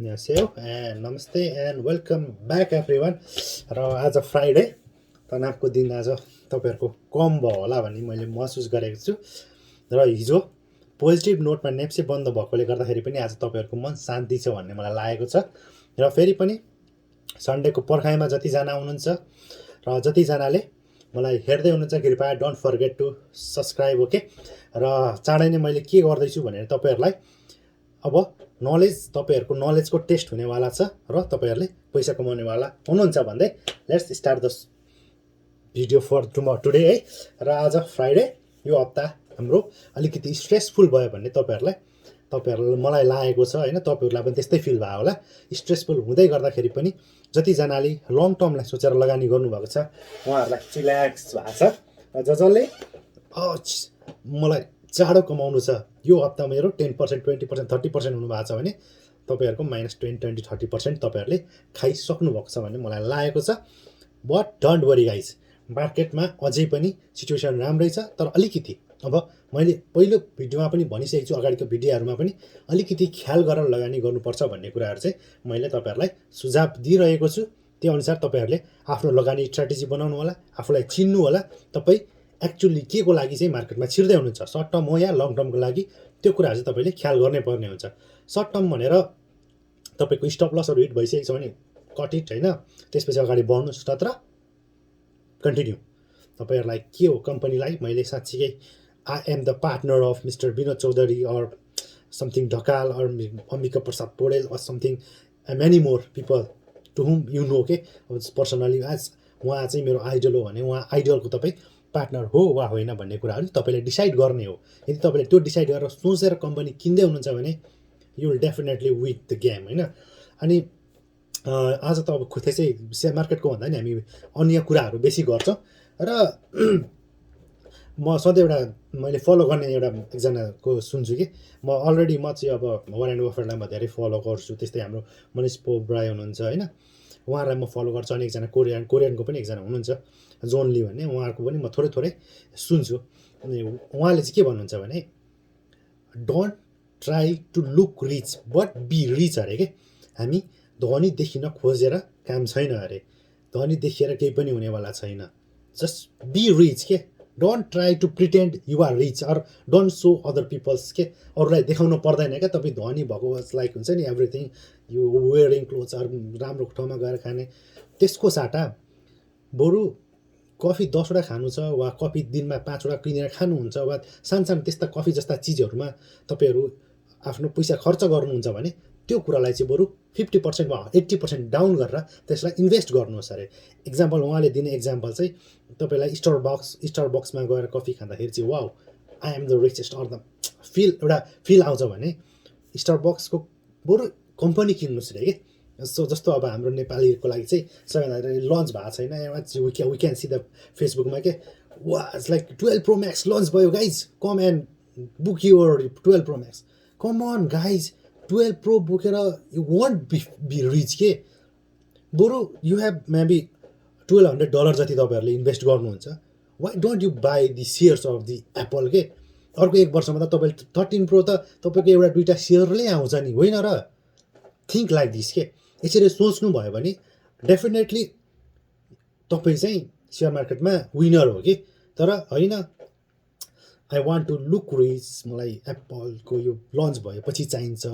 Save and नमस्ते and welcome back everyone. र आज फ्राइडे तनावको दिन आज तपाईँहरूको कम भयो होला भन्ने मैले महसुस गरेको छु। र हिजो पोजिटिभ नोटमा नेप्से बन्द भएकोले गर्दाखेरि पनि आज तपाईँहरूको मन शान्ति छ भन्ने मलाई लागेको छ। र फेरि पनि सन्डेको पर्खाइमा जतिजना हुनुहुन्छ र जतिजनाले मलाई हेर्दै हुनुहुन्छ कृपया don't forget to subscribe okay. र चाँडै नै मैले के गर्दैछु भनेर तपाईँहरूलाई अब नलेज तपाईँहरूको नलेजको टेस्ट हुनेवाला छ र तपाईँहरूले पैसा कमाउनेवाला हुनुहुन्छ भन्दै let's start the video for today है। र आज फ्राइडे यो हप्ता हाम्रो अलिकति स्ट्रेसफुल भयो भन्ने तपाईँहरूलाई मलाई लागेको छ होइन। तपाईँहरूलाई पनि त्यस्तै फिल भयो होला। स्ट्रेसफुल हुँदै गर्दाखेरि पनि जतिजनाले लङ टर्मलाई सोचेर लगानी गर्नुभएको छ उहाँहरूलाई रिल्याक्स भएको छ। र जसले मलाई चाँडो कमाउनु छ यो हप्ता मेरो 10%, 20%, 30% हुनुभएको छ भने तपाईँहरूको -20, 20, 30% तपाईँहरूले खाइसक्नु भएको छ भन्ने मलाई लागेको छ। बट डोन्ट वरी गाइज, मार्केटमा अझै पनि सिचुएसन राम्रै छ। तर अलिकति अब मैले पहिलो भिडियोमा पनि भनिसकेको छु, अगाडिको भिडियोहरूमा पनि अलिकति ख्याल गरेर लगानी गर्नुपर्छ भन्ने कुराहरू चाहिँ मैले तपाईँहरूलाई सुझाव दिइरहेको छु। त्यो अनुसार तपाईँहरूले आफ्नो लगानी स्ट्राटेजी बनाउनु होला, आफूलाई चिन्नु होला तपाईँ एक्चुअली के को लागि चाहिँ मार्केटमा छिर्दै हुनुहुन्छ, सर्ट टर्म हो या लङ टर्मको लागि। त्यो कुराहरू चाहिँ तपाईँले ख्याल गर्नै पर्ने हुन्छ। सर्ट टर्म भनेर तपाईँको स्टप लसहरू हिट भइसकेको छ भने कट इट होइन, त्यसपछि अगाडि बढ्नुहोस् नत्र कन्टिन्यू। तपाईँहरूलाई के हो कम्पनीलाई मैले साँच्चीकै I am the partner of mister Vinod Chaudhary or something Dhakal or Ambika Prasad Paudel or something many more people to whom you know के पर्सनली आज उहाँ चाहिँ मेरो आइडल हो भने उहाँ आइडलको तपाईँ पार्टनर हो वा होइन भन्ने कुराहरू तपाईँले डिसाइड गर्ने हो। यदि तपाईँले त्यो डिसाइड गरेर सोचेर कम्पनी किन्दै हुनुहुन्छ भने you will definitely with the game होइन। अनि आज त अब त्यसै सेयर मार्केटको भन्दा नि हामी अन्य कुराहरू बेसी गर्छौँ। र म सधैँ मैले फलो गर्ने एकजनाको सुन्छु कि म चाहिँ अब वारेन बफेटलाई म धेरै फलो गर्छु। त्यस्तै हाम्रो मनिष पोब्राई हुनुहुन्छ होइन, उहाँहरूलाई म फलो गर्छु। अनि एकजना कोरियनको पनि एकजना हुनुहुन्छ जोन ली भन्ने, उहाँहरूको पनि म थोरै सुन्छु। अनि उहाँले चाहिँ के भन्नुहुन्छ भने don't try to look rich but be rich अरे के। हामी धनी देखिन खोजेर काम छैन अरे, धनी देखिएर केही पनि हुनेवाला छैन। जस्ट बी रिच के, don't try to pretend you are rich or don't show other peoples के। अरूलाई देखाउनु पर्दैन क्या तपाईँ धनी भएको लाइक हुन्छ नि एभ्रिथिङ यु वेयरिङ क्लोथ्स अरू राम्रो ठाउँमा गएर खाने। त्यसको साटा बरु कफी 10वटा खानु छ वा कफी दिनमा 5वटा किनेर खानुहुन्छ वा सानसानो त्यस्ता कफी जस्ता चिजहरूमा तपाईँहरू आफ्नो पैसा खर्च गर्नुहुन्छ भने त्यो कुरालाई चाहिँ बरु 50% वा 80% डाउन गरेर त्यसलाई इन्भेस्ट गर्नुहोस् अरे। इक्जाम्पल उहाँले दिने इक्जाम्पल चाहिँ तपाईँलाई स्टारबक्समा गएर कफी खाँदाखेरि चाहिँ wow I am the richest or the एउटा फिल आउँछ भने स्टारबक्सको बरु कम्पनी किन्नुहोस् अरे कि। जस्तो अब हाम्रो नेपालीको लागि चाहिँ सबैभन्दा लन्च भएको छैन, वी क्यान सी द फेसबुकमा के was like 12 Pro Max launch भयो guys, come and book your 12 Pro Max। Come on guys, 12 Pro बोकेर यु वन्ट बी रिच के। बरु यु हेभ मेबी $1200 जति तपाईँहरूले इन्भेस्ट गर्नुहुन्छ, why don't you buy the shares of the Apple के। अर्को 1 वर्षमा त तपाईँले 13 Pro त तपाईँको एउटा दुईवटा सेयरले आउँछ नि, होइन र। थिङ्क लाइक दिस के। यसरी सोच्नु भयो भने डेफिनेटली तपाईँ चाहिँ सेयर मार्केटमा विनर हो कि। तर होइन I want to look rich, मलाई एप्पलको यो लन्च भएपछि चाहिन्छ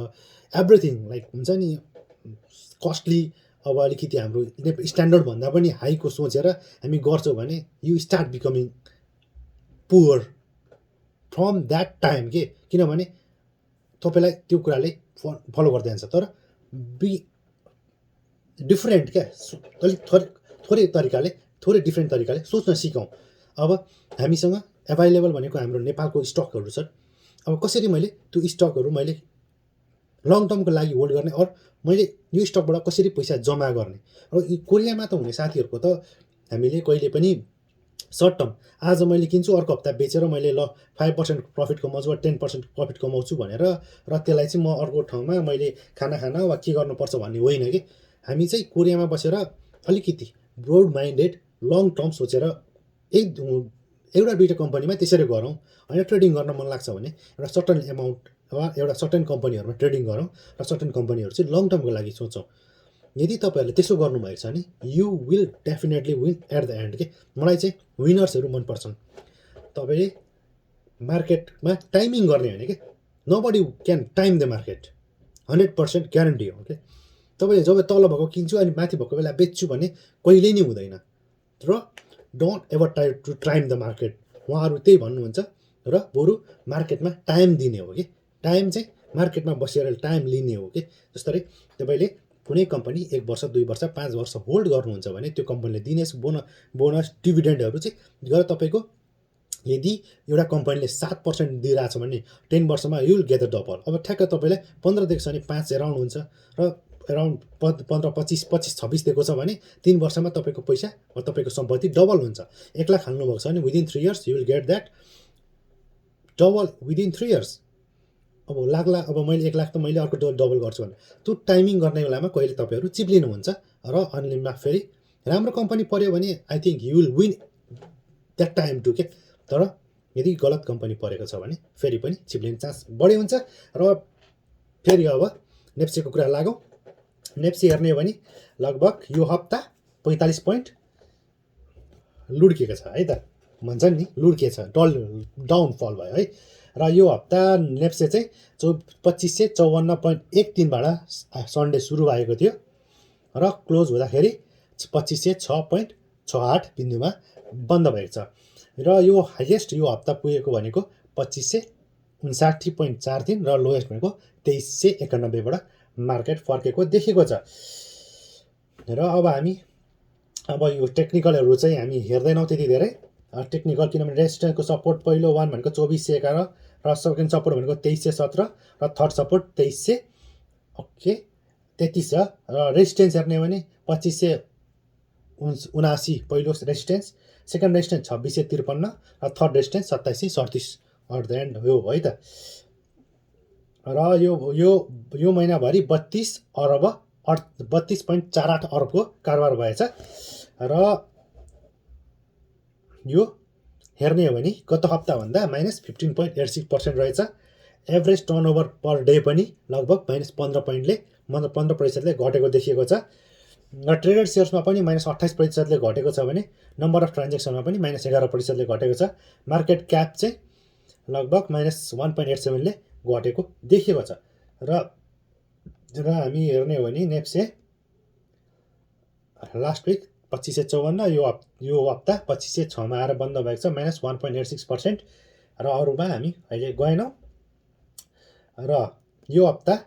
एभ्रिथिङ लाइक हुन्छ नि कस्टली। अब अलिकति हाम्रो स्ट्यान्डर्ड भन्दा पनि हाईको सोचेर हामी गर्छौँ भने you start becoming poor from that time के। किनभने तपाईँलाई त्यो कुराले फलो गर्दै जान्छ। तर बी डिफ्रेन्ट क्या, अलिक थोरै डिफ्रेन्ट तरिकाले सोच्न सिकौँ। अब हामीसँग एभाइलेबल भनेको हाम्रो नेपालको स्टकहरू छ। अब कसरी मैले त्यो स्टकहरू मैले लङ टर्मको लागि होल्ड गर्ने अर मैले यो स्टकबाट कसरी पैसा जम्मा गर्ने। अब कोरियामा त हुने साथीहरूको त हामीले कहिले पनि सर्ट टर्म आज मैले किन्छु अर्को हप्ता बेचेर मैले ल 5% प्रफिट कमाउँछु वा 10% प्रफिट कमाउँछु भनेर र त्यसलाई चाहिँ म अर्को ठाउँमा मैले खाना वा के गर्नुपर्छ भन्ने होइन कि। हामी चाहिँ कोरियामा बसेर अलिकति ब्रोड माइन्डेड लङ टर्म सोचेर एउटा दुईवटा कम्पनीमा त्यसरी गरौँ होइन। ट्रेडिङ गर्न मन लाग्छ भने एउटा सर्टन एमाउन्ट वा एउटा सर्टेन कम्पनीहरूमा ट्रेडिङ गरौँ र सर्टेन कम्पनीहरू चाहिँ लङ टर्मको लागि सोचौँ। यदि तपाईँहरूले त्यसो गर्नुभएको छ भने you will definitely win at the end के। मलाई चाहिँ विनर्सहरू मनपर्छन्। तपाईँले मार्केटमा टाइमिङ गर्ने होइन कि, nobody can time the market, 100% guarantee हो कि। तपाईँले जब तल भएको किन्छु अनि माथि भएको बेला बेच्छु भने कहिल्यै नै हुँदैन। र don't ever try to time the market, उहाँहरू त्यही भन्नुहुन्छ। र बरु मार्केटमा टाइम दिने हो कि, टाइम चाहिँ मार्केटमा बसेर टाइम लिने हो कि। जस्तै तपाईँले कुनै कम्पनी 1 वर्ष 2 वर्ष 5 वर्ष होल्ड गर्नुहुन्छ भने त्यो कम्पनीले दिने बोनस डिभिडेन्डहरू चाहिँ गएर तपाईँको, यदि एउटा कम्पनीले 7% दिइरहेछ भने 10 वर्षमा युल गेट द डबल। अब ठ्याक्क तपाईँलाई 15 दिएको छ भने 5 एराउन्ड हुन्छ र एराउन्ड 15 25 26 दिएको छ भने 3 वर्षमा तपाईँको पैसा वा तपाईँको सम्पत्ति डबल हुन्छ। 1 लाख हाल्नुभएको छ भने within 3 years you will get that double within 3 years. अब अब मैले 1 लाख त मैले अर्को डबल गर्छु भने त्यो टाइमिङ गर्ने बेलामा कहिले तपाईँहरू चिप्लिनुहुन्छ र अन्लिममा फेरि राम्रो कम्पनी पर्यो भने I think you will win that time too के। तर यदि गलत कम्पनी परेको छ भने फेरि पनि चिप्लिने चान्स बढी हुन्छ। र फेरि अब नेप्सीको कुरा लागौँ। नेप्सी हेर्ने हो भने लगभग यो हप्ता 45 पोइन्ट लुड्केको छ है त, भन्छन् नि लुड्के छ, डाउनफल भयो है। र यो हप्ता नेप्से चाहिँ 2554.13 बाट सन्डे सुरु भएको थियो र क्लोज हुँदाखेरि 2506.68 बिन्दुमा बन्द भएको छ। र यो हाइएस्ट यो हप्ता पुगेको भनेको 2559.43 र लोएस्ट भनेको 2391 बाट मार्केट फर्केको देखेको छ। र अब यो टेक्निकलहरू चाहिँ हामी हेर्दैनौँ त्यति धेरै टेक्निकल, किनभने रेजिस्टेन्सको सपोर्ट पहिलो वान भनेको 2411 र सेकेन्ड सपोर्ट भनेको 2317 र थर्ड सपोर्ट 2300 ओके 33 छ। र रेजिस्टेन्स हेर्ने हो भने 2579 पहिलो रेजिस्टेन्स, सेकेन्ड रेजिस्टेन्स 2653 र third resistance 2737 at the end हो है त। र यो महिनाभरि 32.48 अरबको कारोबार भएछ। र यो हेर्ने हो भने गत हप्ताभन्दा -15.86% रहेछ। एभरेज टर्नओभर पर डे पनि लगभग -15%ले घटेको देखिएको छ। र ट्रेडेड सेयर्समा पनि -28%ले घटेको छ भने नम्बर अफ ट्रान्जेक्सनमा पनि -11%ले घटेको छ। मार्केट क्याप चाहिँ लगभग -1.87ले घटेको देखिएको छ। र हामी हेर्ने हो भने नेप्से लास्ट विक 2554, यो हप्ता 2506 मा आएर बन्द भएको छ, -1.86%। र अरूमा हामी अहिले गएनौँ। र यो हप्ता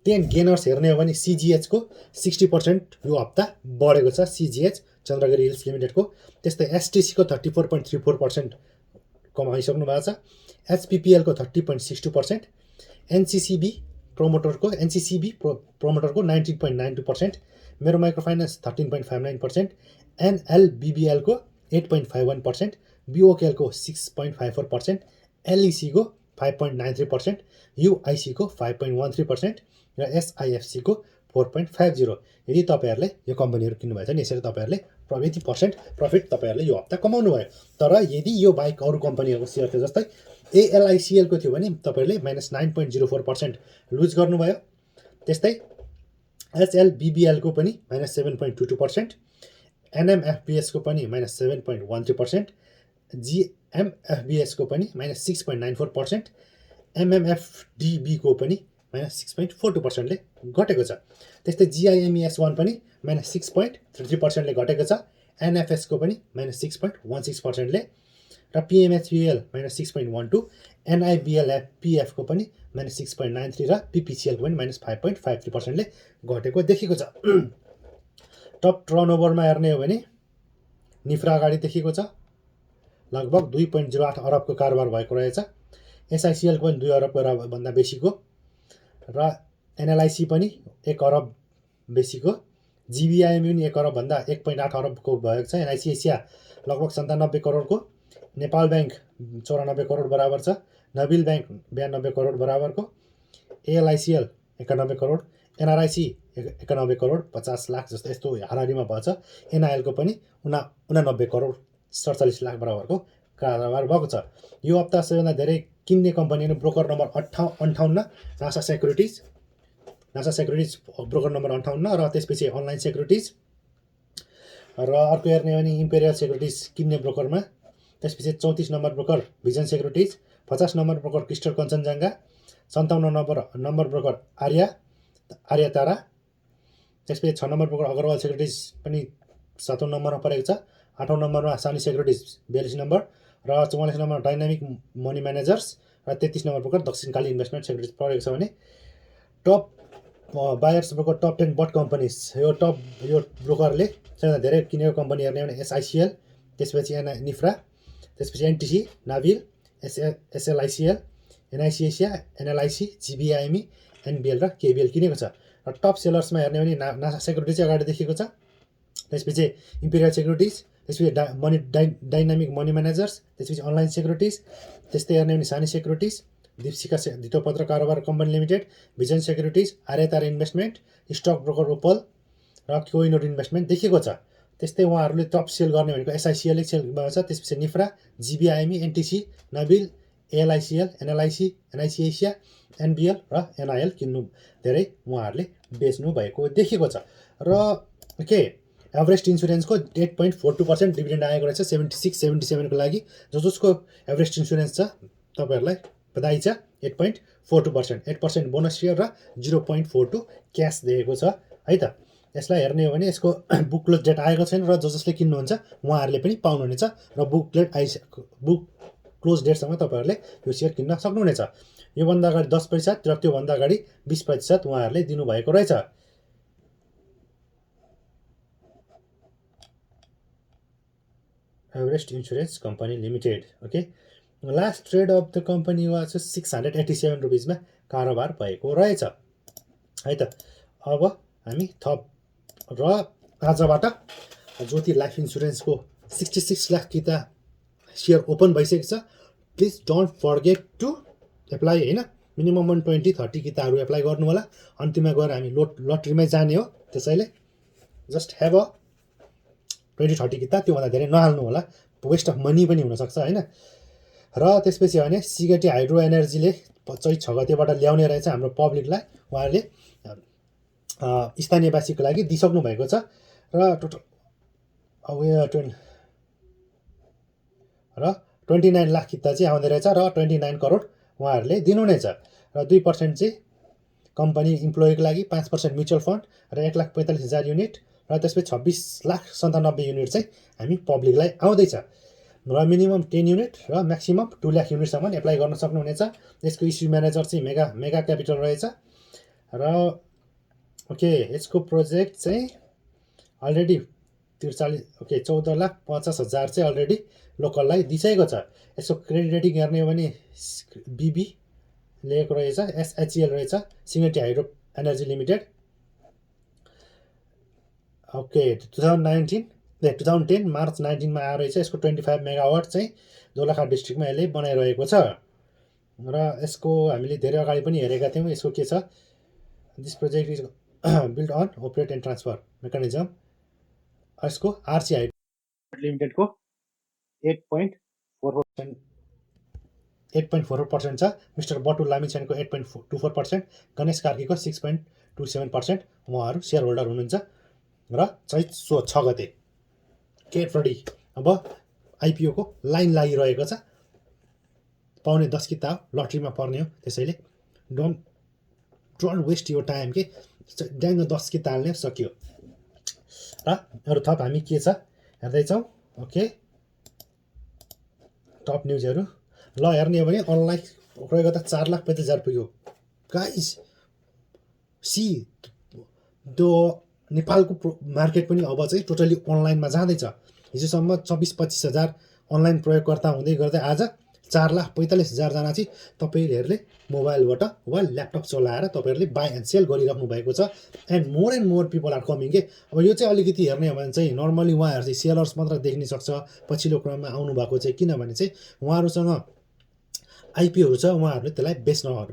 10 गेनर्स हेर्ने हो भने CGH को 60% यो हप्ता बढेको छ, CGH चन्द्रगिरी हिल्स लिमिटेडको। त्यस्तै STC को 34.34% कमाइसक्नु भएको छ। HPPL को 30.62%, NCCB प्रमोटरको 19.92%, मेरो माइक्रोफाइनेन्स 13.59%, NLBBL को 8.51%, BOKL को 6.54%, LEC को 5.93%, UIC को 5.13% र SIFC को 4.50। यदि तपाईँहरूले यो कम्पनीहरू किन्नुभएछ भने यसरी तपाईँहरूले 80% प्रफिट तपाईँहरूले यो हप्ता कमाउनु भयो। तर यदि यो बाहेक अरू कम्पनीहरूको सेयर थियो, जस्तै ALICL को थियो भने तपाईँहरूले -9.04% लुज गर्नुभयो। त्यस्तै HLBBL को पनि -7.22%, NMFBS को पनि -7.13%, GMFBS को पनि -6.94%, MMFDB को पनि -6.42%ले घटेको छ। त्यस्तै GIMES1 पनि -6.33%ले घटेको छ, NFS को पनि -6.16%ले, र PMHBL -6.12, NIBLPF को पनि -6.93 र PPCL को पनि -5.53%ले घटेको देखेको छ। टप टर्नओभरमा हेर्ने हो भने निफ्रा अगाडि देखेको छ, लगभग 2.08 अरबको कारोबार भएको रहेछ। SICL को पनि 2 अरबको भन्दा बेसीको, र NLIC पनि 1 अरब बेसीको, GBIM पनि 1 अरब भन्दा 1.8 अरबको भएको छ। NIC एसिया लगभग 97 करोडको, नेपाल बैंक 94 करोड बराबर छ, नबिल बैंक 92 करोड बराबरको, ALICL 91 करोड, NRIC 91 करोड 50 लाख जस्तो यस्तो हाराहारीमा भएछ। NIL को पनि 89 करोड 47 लाख बराबरको कारोबार भएको छ। यो हप्ता सबैभन्दा धेरै किन्ने company broker number 58 NASA securities broker number 58 र त्यसपछि अनलाइन सेक्युरिटिज र अर्को हेर्ने भने इम्पेरियल सेक्युरिटिज किन्ने ब्रोकरमा त्यसपछि 34 number broker vision securities 50 number broker crystal Kanchenjunga 57 number broker Arya Tara त्यसपछि 6 नम्बर ब्रोकर अग्रवाल सेक्युरिटिज पनि 7औं नम्बरमा परेको छ 8औं नम्बरमा सानी सेक्युरिटिज 42 नम्बर र 44 नम्बर डाइनामिक मनी म्यानेजर्स र 33 number broker Dakshinkali investment securities परेको छ भने top buyers broker top 10 but companies यो ब्रोकरले धेरै किनेको कम्पनी हेर्ने भने एसआइसिएल त्यसपछि निफ्रा त्यसपछि एनटिसी नाभिल एसएलआइसिएल एनआइसी एसिया एनएलआइसी जिबिआइएमई एनबिएल र केबिएल किनेको छ र टप सेलर्समा हेर्ने भने नासा सेक्युरिटिज अगाडि देखिएको छ त्यसपछि इम्पेरियल सेक्युरिटिज त्यसपछि डाइनामिक मनी म्यानेजर्स त्यसपछि अनलाइन सेक्युरिटिज त्यस्तै हेर्ने भने सानी सेक्युरिटिज दीपशिखा धितोपत्र कारोबार company limited vision securities Aryatara investment stock broker opal र कोइनोड इन्भेस्टमेन्ट देखिएको छ त्यस्तै उहाँहरूले टप सेल गर्ने भनेको एसआइसिएल सेलमा छ त्यसपछि निफ्रा जिबिआइएमई NTC Nabil एएलआइसिएल एनएलआइसी NIC Asia NBL र एनआइएल किन्नु धेरै उहाँहरूले बेच्नु भएको देखिएको छ र के एभरेस्ट इन्सुरेन्सको 8.42% डिभिडेन्ड आएको रहेछ 76-77 को लागि जसको एभरेस्ट इन्सुरेन्स छ तपाईँहरूलाई बधाई छ 8.42% 8% बोनस सेयर र 0.42 क्यास दिएको छ है त यसलाई हेर्ने हो भने यसको बुक डेट आएको छैन र जसले किन्नुहुन्छ उहाँहरूले पनि पाउनुहुनेछ र बुक क्लोज डेटसम्म तपाईँहरूले यो सेयर किन्न सक्नुहुनेछ योभन्दा अगाडि 10% र त्योभन्दा अगाडि 20% उहाँहरूले दिनुभएको रहेछ Everest insurance company limited okay last trade off the company was 687 रुपिसमा कारोबार भएको रहेछ है त अब हामी थप र आजबाट ज्योति लाइफ इन्सुरेन्सको 66 लाख किता सेयर ओपन भइसकेको छ please don't forget to apply हैन मिनिमम 120-30 किताहरू एप्लाई गर्नु होला अन्तिममा गएर हामी लटरीमै जाने हो त्यसैले जस्ट हेभ अ 20-30 किता त्योभन्दा धेरै नहाल्नु होला वेस्ट अफ मनी पनि हुनसक्छ हैन र त्यसपछि भने सिगेटी हाइड्रो एनर्जीले 6 गतेबाट ल्याउने रहेछ हाम्रो पब्लिकलाई उहाँहरूले स्थानीयवासीको लागि दिइसक्नु भएको छ र टोटल अब 29 लाख किता चाहिँ आउँदै रहेछ र 29 करोड उहाँहरूले दिनुहुनेछ र 2% चाहिँ कम्पनी इम्प्लोइको लागि 5% म्युचुअल फन्ड र 1,45,000 युनिट र त्यसपछि 26,97,000 युनिट चाहिँ हामी पब्लिकलाई आउँदैछ र मिनिमम 10 युनिट र म्याक्सिमम 2 लाख युनिटसम्म एप्लाई गर्न सक्नुहुनेछ यसको इस्यु म्यानेजर चाहिँ मेगा क्यापिटल रहेछ र ओके यसको प्रोजेक्ट चाहिँ अलरेडी 14,50,000 चाहिँ अलरेडी लोकललाई दिइसकेको छ यसको क्रेडिट रेटिङ हेर्ने हो भने बीबी लिएको रहेछ एसएचएल रहेछ सिगेटी hydro energy limited okay 2010 March 19 मा आएको रहेछ यसको 25 मेगावाट चाहिँ दोलखा डिस्ट्रिक्टमा यसले बनाइरहेको छ र यसको हामीले धेरै अगाडि पनि हेरेका थियौँ यसको के छ this project is build on operate and transfer mechanism यसको आरसी हाइड्रो लिमिटेडको 8.44% छ मिस्टर बटुल लामिछानेको 8.24% गणेश कार्कीको 6.27% उहाँहरू सेयर होल्डर हुनुहुन्छ र चैत 6 गते गेट रेडी अब आइपिओको लाइन लागिरहेको छ पाउने 10 किता लटरीमा पर्ने हो त्यसैले डोन्ट वेस्ट यो टाइम के ड्याङ्ग 10 किता हाल्ने सकियो र अरू थप हामी के छ हेर्दैछौँ ओके टप न्युजहरू ल हेर्ने हो भने अनलाइन प्रयोग गर्दा 4,45,000 पुग्यो गाइस सी द नेपालको मार्केट पनि अब चाहिँ टोटली अनलाइनमा जाँदैछ हिजोसम्म 24-25 हजार अनलाइन प्रयोगकर्ता हुँदै गर्दै आज 4,45,000 जना चाहिँ तपाईँहरूले मोबाइलबाट वा ल्यापटप चलाएर तपाईँहरूले बाई एन्ड सेल गरिराख्नु भएको छ and more people are coming के अब यो चाहिँ अलिकति हेर्ने हो भने चाहिँ नर्मली उहाँहरू चाहिँ सेलर्स मात्र देख्न सक्छ पछिल्लो क्रममा आउनुभएको चाहिँ किनभने चाहिँ उहाँहरूसँग आइपिओहरू छ उहाँहरूले त्यसलाई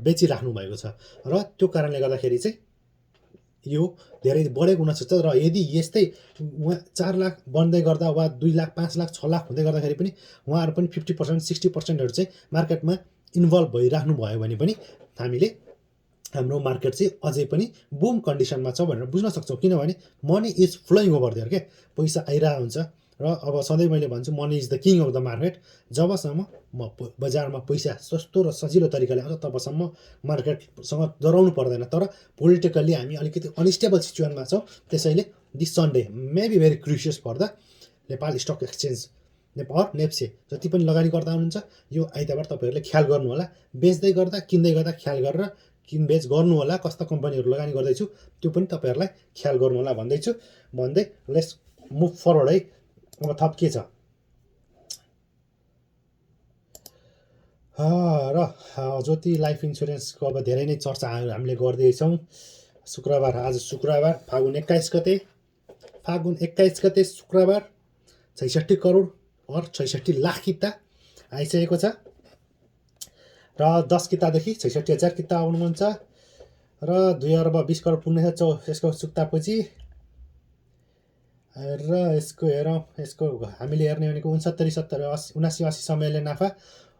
बेचिराख्नु भएको छ र त्यो कारणले गर्दाखेरि चाहिँ यो धेरै बढेको हुनसक्छ र यदि यस्तै 4 लाख बन्दै गर्दा वा 2 लाख 5 लाख 6 लाख हुँदै गर्दाखेरि पनि उहाँहरू पनि 50% 60%हरू चाहिँ मार्केटमा इन्भल्भ भइराख्नु भयो भने पनि हामीले हाम्रो मार्केट चाहिँ अझै पनि बुम कन्डिसनमा छ भनेर बुझ्न सक्छौँ। किनभने money is flowing over there के, पैसा आइरहेको हुन्छ। र अब सधैँ मैले भन्छु money is the king of the market. जबसम्म बजारमा पैसा सस्तो र सजिलो तरिकाले आउँछ तबसम्म मार्केटसँग डराउनु पर्दैन। तर पोलिटिकल्ली हामी अलिकति अनस्टेबल सिचुएसनमा छौँ। त्यसैले this Sunday may be very crucial for the Nepal stock exchange Nepal NEPSE. जति पनि लगानीकर्ता हुनुहुन्छ यो आइतबार तपाईँहरूले ख्याल गर्नु होला। बेच्दै गर्दा किन्दै गर्दा ख्याल गरेर किनबेच गर्नु होला। कस्ता कम्पनीहरू लगानी गर्दैछु त्यो पनि तपाईँहरूलाई ख्याल गर्नु होला भन्दै लेट्स मुभ फरवर्ड है। अब थप के छ र ज्योति लाइफ इन्सुरेन्सको अब धेरै नै चर्चा हामीले गर्दैछौँ। आज शुक्रबार फागुन 21 गते शुक्रबार 66 करोड और 66 लाख किता आइसकेको छ र 10 कितादेखि 66,000 किता आउनुहुन्छ र 2 अर्ब 20 करोड पुग्नेछ यसको चुक्तापछि। र यसको हेरौँ, यसको हामीले हेर्ने भनेको 79 समयले नाफा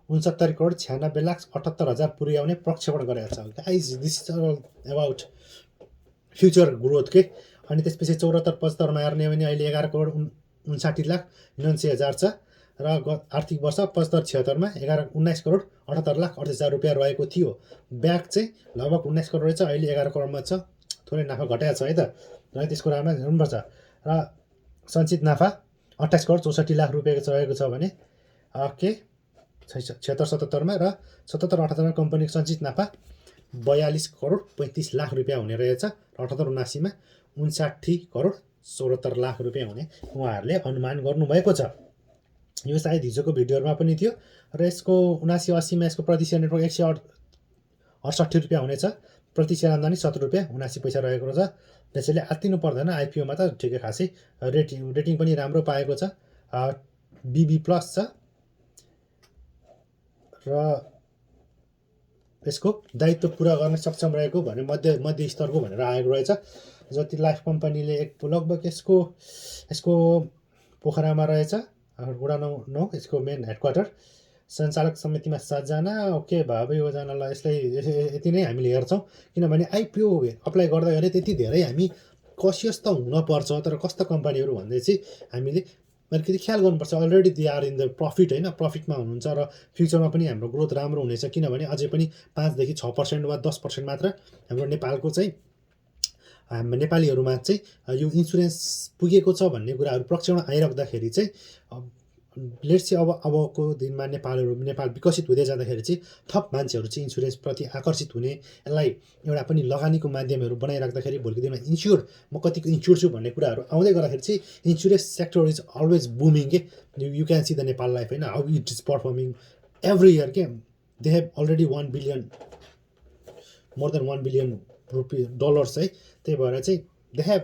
69 करोड 96 लाख 78 हजार पुर्याउने प्रक्षेपण गरेको छ। Guys this is about future growth के। अनि त्यसपछि 74-75 हेर्ने भने अहिले 11 करोड 59 लाख 79 हजार छ र आर्थिक वर्ष 75-76 19 करोड 78 लाख 38 हजार रुपियाँ रहेको थियो। ब्याक चाहिँ लगभग 19 करोड रहेछ, अहिले 11 करोडमा छ। थोरै नाफा घटाएको छ है त, र त्यसको रामा हेर्नुपर्छ। र सञ्चित नाफा 28 करोड 64 लाख रुपियाँको रहेको छ भने के 76-77 र 77-78 कम्पनीको सञ्चित नाफा 42 करोड 35 लाख रुपियाँ हुने रहेछ। 78-79 59 करोड 74 लाख रुपियाँ हुने उहाँहरूले अनुमान गर्नुभएको छ। यो सायद हिजोको भिडियोहरूमा पनि थियो। र यसको 79-80 यसको प्रति सेयर नेटवर्क 168 रुपियाँ हुनेछ। प्रति सेयर आम्दानी 17 रुपियाँ 79 पैसा रहेको छ। त्यसैले आत्तिनु पर्दैन। आइपिओमा त ठिकै खासै रेटिङ पनि राम्रो पाएको छ, BB+ छ र यसको दायित्व पुरा गर्न सक्षम रहेको भने मध्य स्तरको भनेर आएको रहेछ। जति लाइफ कम्पनीले लगभग यसको पोखरामा रहेछ वडा 9 यसको मेन हेडक्वार्टर। सञ्चालक समितिमा 7 जना। ओके भाइ योजनालाई यसलाई यति नै हामीले हेर्छौँ। किनभने आइपिओ अप्लाई गर्दाखेरि त्यति धेरै हामी कसियस त हुनपर्छ, तर कस्ता कम्पनीहरू भन्दै चाहिँ हामीले अलिकति ख्याल गर्नुपर्छ। Already they are in the profit होइन, प्रफिटमा हुनुहुन्छ र फ्युचरमा पनि हाम्रो ग्रोथ राम्रो हुनेछ। किनभने अझै पनि 5% 6% वा 10% मात्र हाम्रो नेपालको चाहिँ नेपालीहरूमा चाहिँ यो इन्सुरेन्स पुगेको छ भन्ने कुराहरू प्रक्षेपण आइराख्दाखेरि चाहिँ लेट्स चाहिँ अबको दिनमा नेपाल विकसित हुँदै जाँदाखेरि चाहिँ थप मान्छेहरू चाहिँ इन्सुरेन्सप्रति आकर्षित हुने, यसलाई एउटा पनि लगानीको माध्यमहरू बनाइराख्दाखेरि भोलिको दिनमा म कतिको इन्स्योर छु भन्ने कुराहरू आउँदै गर्दाखेरि चाहिँ insurance sector is always booming के। You can see the Nepal life होइन, how it is performing every year के। They have already more than 1 billion dollars है। त्यही भएर चाहिँ दे हेभ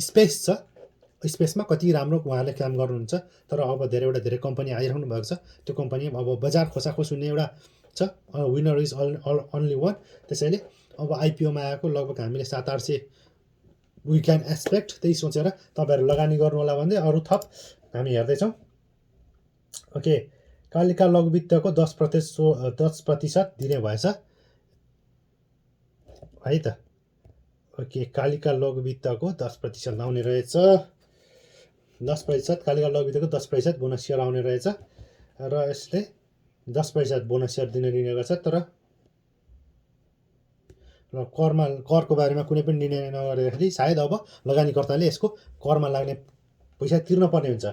स्पेस छ, स्पेसमा कति राम्रो उहाँहरूले काम गर्नुहुन्छ। तर अब धेरै कम्पनी आइरहनु भएको छ। त्यो कम्पनी अब बजार खोसाखोस हुने एउटा छ, विनर इज ओन्ली वान। त्यसैले अब आइपिओमा आएको लगभग हामीले 700-800 वी क्यान एक्सपेक्ट। त्यही सोचेर तपाईँहरू लगानी गर्नु होला भन्दै अरू थप हामी हेर्दैछौँ। ओके, कालिका लघुवित्तको 10% दिने भएछ है त। ओके, कालिका लघुवित्तको 10% आउने रहेछ। 10% कालिका लघुवित्तको 10% बोनस सेयर आउने रहेछ र यसले 10% बोनस सेयर दिने निर्णय गर्छ। तर करको बारेमा कुनै पनि निर्णय नगर्दाखेरि सायद अब लगानीकर्ताले यसको करमा लाग्ने पैसा तिर्न पर्ने हुन्छ।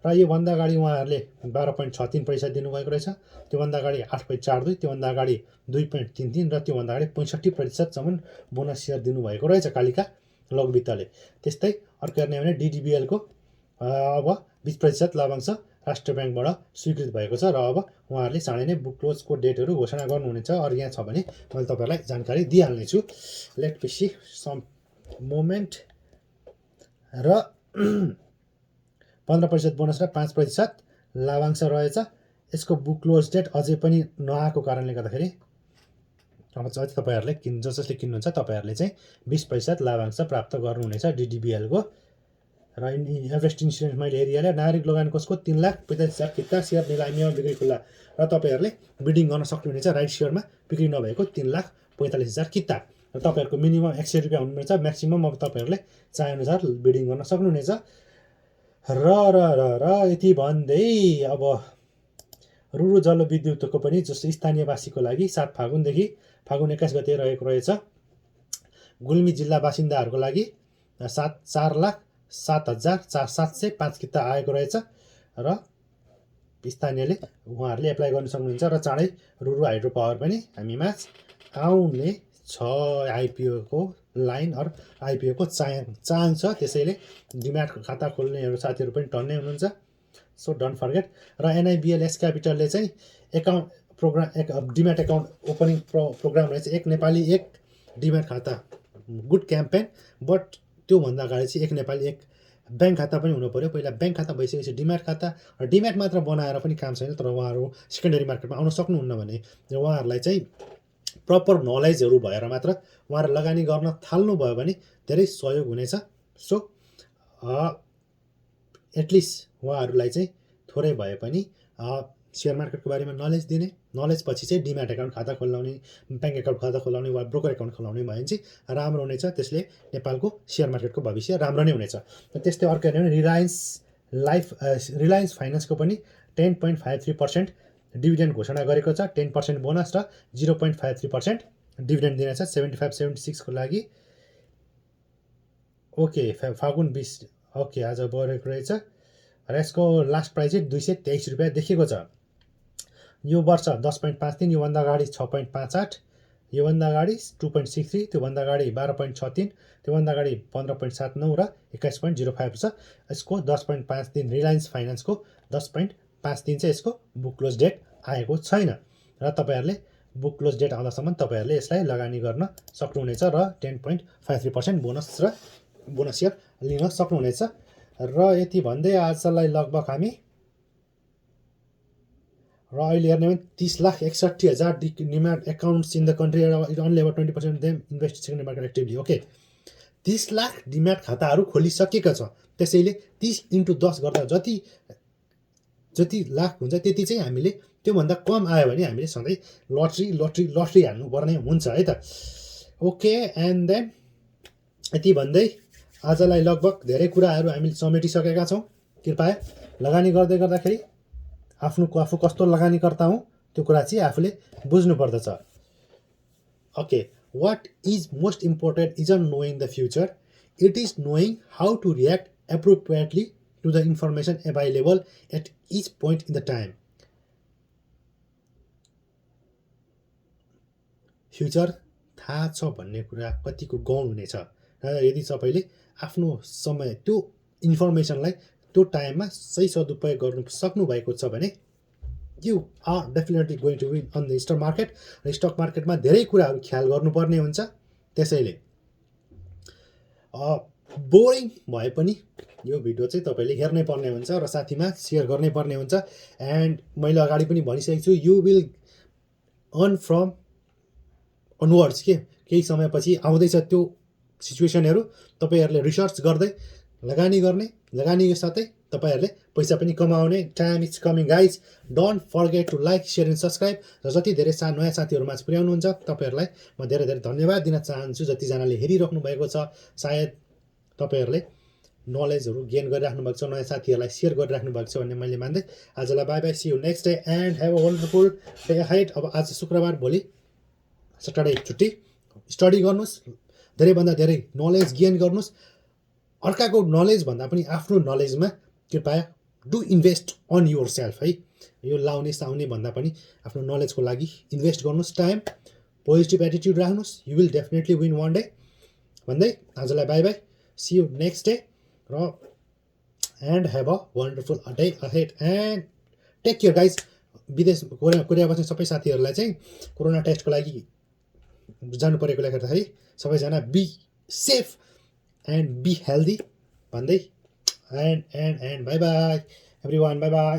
र योभन्दा अगाडि उहाँहरूले 12.63% दिनुभएको रहेछ। त्योभन्दा अगाडि 8.42, त्योभन्दा अगाडि 2.33 र त्योभन्दा अगाडि 65%सम्म बोनस सेयर दिनुभएको रहेछ कालिका लघुवित्तले। त्यस्तै अर्को हेर्ने भने डिडिबिएलको अब 20% लाभांश राष्ट्र ब्याङ्कबाट स्वीकृत भएको छ र अब उहाँहरूले चाँडै नै बुक क्लोजको डेटहरू घोषणा गर्नुहुनेछ। अरू यहाँ छ भने मैले तपाईँहरूलाई जानकारी दिइहाल्ने छु। Let me see some moment. र 15% बोनस र 5% लाभांश रहेछ। यसको बुक क्लोज डेट अझै पनि नआएको कारणले गर्दाखेरि अब चाहिँ तपाईँहरूले जसले किन्नुहुन्छ तपाईँहरूले चाहिँ 20% लाभांश प्राप्त गर्नुहुनेछ डिडिबिएलको। र एभरेस्ट इन्सुरेन्स मैले हेरिहालेँ। नागरिक लगानी कोषको 3,45,000 किता सेयर निलामीमा बिक्री खुल्ला र तपाईँहरूले बिडिङ गर्न सक्नुहुनेछ राइट सेयरमा बिक्री नभएको 3,45,000 किता र तपाईँहरूको मिनिमम 100 रुपियाँ हुनुपर्छ, म्याक्सिमम अब तपाईँहरूले चाहेअनुसार बिडिङ गर्न सक्नुहुनेछ। र यति भन्दै अब रुरु जलविद्युतको पनि जस्तो स्थानीयवासीको लागि 7 फागुनदेखि फागुन 21 गते रहेको रहेछ। गुल्मी जिल्ला बासिन्दाहरूको लागि 4,07,705 किता आएको रहेछ र स्थानीयले उहाँहरूले एप्लाई गर्न सक्नुहुन्छ र चाँडै रुरु हाइड्रो पावर पनि हामीमा आउने छ। आइपिओको लाइन अर आइपिओको चान्स छ, त्यसैले डिम्याट खाता खोल्नेहरू साथीहरू पनि टन्नै हुनुहुन्छ। So don't forget. र एनआइबिएलएस क्यापिटलले चाहिँ डिम्याट एकाउन्ट ओपनिङ प्रोग्राम रहेछ। एक नेपाली एक डिम्याट खाता, गुड क्याम्पेन। बट त्योभन्दा अगाडि चाहिँ एक नेपाली एक ब्याङ्क खाता पनि हुनु पऱ्यो। पहिला ब्याङ्क खाता भइसकेपछि डिम्याट खाता, र डिम्याट मात्र बनाएर पनि काम छैन। तर उहाँहरू सेकेन्डरी मार्केटमा आउन सक्नुहुन्न भने उहाँहरूलाई चाहिँ प्रपर नलेजहरू भएर मात्र उहाँहरू लगानी गर्न थाल्नुभयो भने धेरै सहयोग हुनेछ। सो एटलिस्ट उहाँहरूलाई चाहिँ थोरै भए पनि सेयर मार्केटको बारेमा नलेज दिने, नलेज पछि चाहिँ डिम्याट एकाउन्ट खाता खोलाउने, ब्याङ्क एकाउन्ट खाता खोलाउने वा ब्रोकर एकाउन्ट खोलाउने भयो भने चाहिँ राम्रो हुनेछ। त्यसले नेपालको सेयर मार्केटको भविष्य राम्रो नै हुनेछ। त्यस्तै अर्को हेर्ने भने रिलायन्स फाइनेन्सको पनि 10.53% डिभिडेन्ड घोषणा गरेको छ। 10% बोनस र 0.53% डिभिडेन्ड दिनेछ 75-76 को लागि। ओके, फागुन 20 ओके आज बढेको रहेछ र यसको लास्ट प्राइस चाहिँ 223 रुपियाँ देखिएको छ। यो वर्ष 10.53, योभन्दा अगाडि 6.58, योभन्दा अगाडि 2.63, त्योभन्दा अगाडि 12.63, त्योभन्दा अगाडि 15.79 र 21.05 छ। यसको 10.53 रिलायन्स फाइनेन्सको 10.53 चाहिँ यसको बुक क्लोज डेट आएको छैन र तपाईँहरूले बुक क्लोज डेट आउँदासम्म तपाईँहरूले यसलाई लगानी गर्न सक्नुहुनेछ र 10.53% बोनस सेयर लिन सक्नुहुनेछ। र यति भन्दै आजलाई लगभग हामी र अहिले हेर्ने भने 30,61,000 demat accounts in the country, only about 20% them invest secondary market actively. Okay, 30 lakh demat खाताहरू खोलिसकेका छ। त्यसैले 30 × 10 गर्दा जति लाख हुन्छ त्यति चाहिँ हामीले, त्योभन्दा कम आयो भने हामीले सधैँ लट्री हाल्नुपर्ने हुन्छ है त। ओके, एन्ड देन यति भन्दै आजलाई लगभग धेरै कुराहरू हामीले समेटिसकेका छौँ। कृपया लगानी गर्दाखेरि आफू कस्तो लगानीकर्ता हुँ त्यो कुरा चाहिँ आफूले बुझ्नुपर्दछ। Okay, what is most important isn't knowing the future, it is knowing how to react appropriately to the information available at each point in the time. Future थाहा छ भन्ने कुरा कतिको गौण हुनेछ र यदि तपाईँले आफ्नो समय त्यो इन्फर्मेसनलाई त्यो टाइममा सही सदुपयोग गर्नु सक्नुभएको छ भने you are definitely going to win on the stock market. र स्टक मार्केटमा धेरै कुराहरू ख्याल गर्नुपर्ने हुन्छ। त्यसैले बोरिङ भए पनि यो भिडियो चाहिँ तपाईँले हेर्नै पर्ने हुन्छ र साथीमा सेयर गर्नै पर्ने हुन्छ। एन्ड मैले अगाडि पनि भनिसकेको छु, you will earn from onwards के केही समयपछि आउँदैछ त्यो सिचुएसनहरू। तपाईँहरूले रिसर्च गर्दै लगानी साथै तपाईँहरूले पैसा पनि कमाउने time is coming guys. Don't forget to like, share and subscribe. र जति धेरै नयाँ साथीहरूमा पुर्याउनुहुन्छ तपाईँहरूलाई म धेरै धेरै धन्यवाद दिन चाहन्छु। जतिजनाले हेरिराख्नु भएको छ, सायद तपाईँहरूले नलेजहरू गेन गरिराख्नु भएको छ, नयाँ साथीहरूलाई सेयर गरिराख्नु भएको छ भन्ने मैले मान्दै आजलाई bye bye, see you next day and have a wonderful day ahead. अब आज शुक्रबार, भोलि सटरडे छुट्टी। स्टडी गर्नुहोस्, धेरैभन्दा धेरै नलेज गेन गर्नुहोस्। अर्काको नलेज भन्दा पनि आफ्नो नलेजमा कृपया do invest on yourself है। यो लाउने साउने भन्दा पनि आफ्नो नलेजको लागि इन्भेस्ट गर्नुहोस्। टाइम पोजिटिभ एटिट्युड राख्नुहोस्, you will definitely win one day भन्दै आजलाई bye bye, see you next day र and have a wonderful day ahead and take care guys. विदेश कोरिया बस्ने सबै साथीहरूलाई चाहिँ कोरोना टेस्टको लागि जानु परेकोले गर्दाखेरि सबैजना be safe and be healthy भन्दै and bye bye every one, bye by.